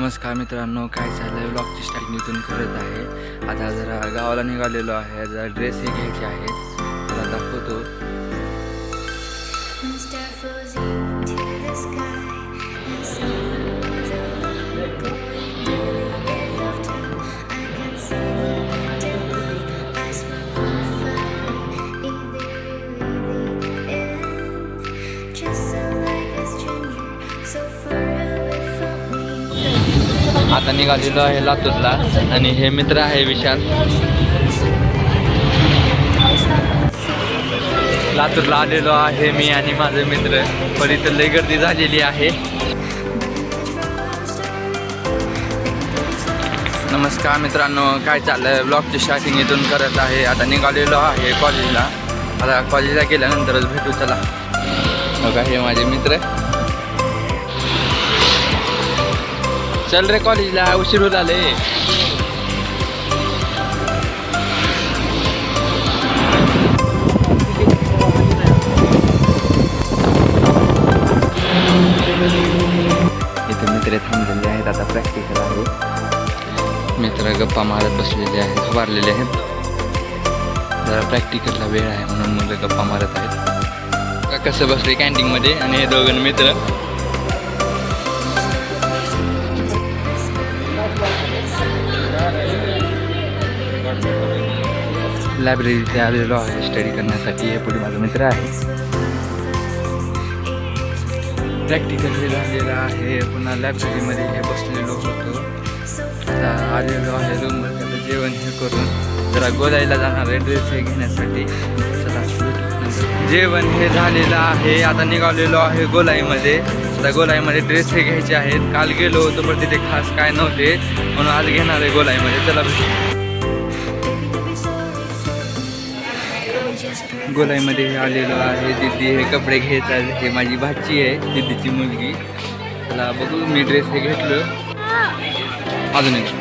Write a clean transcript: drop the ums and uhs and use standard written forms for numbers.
नमस्कार मित्रांनो, काय चाललंय? व्लॉगची स्टार्टिंग इथून करत आहे. आता जरा गावाला निघालेलो आहे. जरा ड्रेस हे घ्यायचे आहेत, त्याला दाखवतो. आता निघालेलो आहे लातूरला आणि हे मित्र आहे विशाल. लातूरला आलेलो आहे मी आणि माझे मित्र, पण इथं लई गर्दी झालेली आहे. नमस्कार मित्रांनो, काय चाललंय? ब्लॉगची स्टार्टिंग इथून करत आहे. आता निघालेलो आहे कॉलेजला. आता कॉलेजला गेल्यानंतरच भेटू. चला बघा, हे माझे मित्र. चल रे कॉलेजला, उशीर होत आले. इथे मित्र थांबलेले आहेत. आता प्रॅक्टिकल आहे. मित्र गप्पा मारत बसलेले आहेत, उभारलेले आहेत. जरा प्रॅक्टिकलला वेळ आहे म्हणून मुलं गप्पा मारत आहेत. कसं बसले कॅन्टीनमध्ये आणि हे दोघं मित्र. लायब्ररीत आलेलो आहे स्टडी करण्यासाठी. हे पुढे माझा मित्र आहे. प्रॅक्टिकल हे झालेलं आहे. पुन्हा लायब्ररीमध्ये हे बसलेलो होतो. आता आलेलो आहे रूमवर. त्याचं जेवण हे करून जरा गोलायला जाणार आहे ड्रेस हे घेण्यासाठी. चला जेवण हे झालेलं आहे. आता निघालेलो आहे गोलाईमध्ये. आता गोलाईमध्ये ड्रेस हे घ्यायचे आहेत. काल गेलो होतो पण तिथे खास काय नव्हते, म्हणून आज घेणार आहे गोलाईमध्ये. चला गोलाईमध्ये आलेलो आहे. दीदी हे कपडे घेत आहे. हे माझी भाची आहे, दीदीची मुलगी. चला बघू. मी ड्रेस हे घेतलो. अजून एक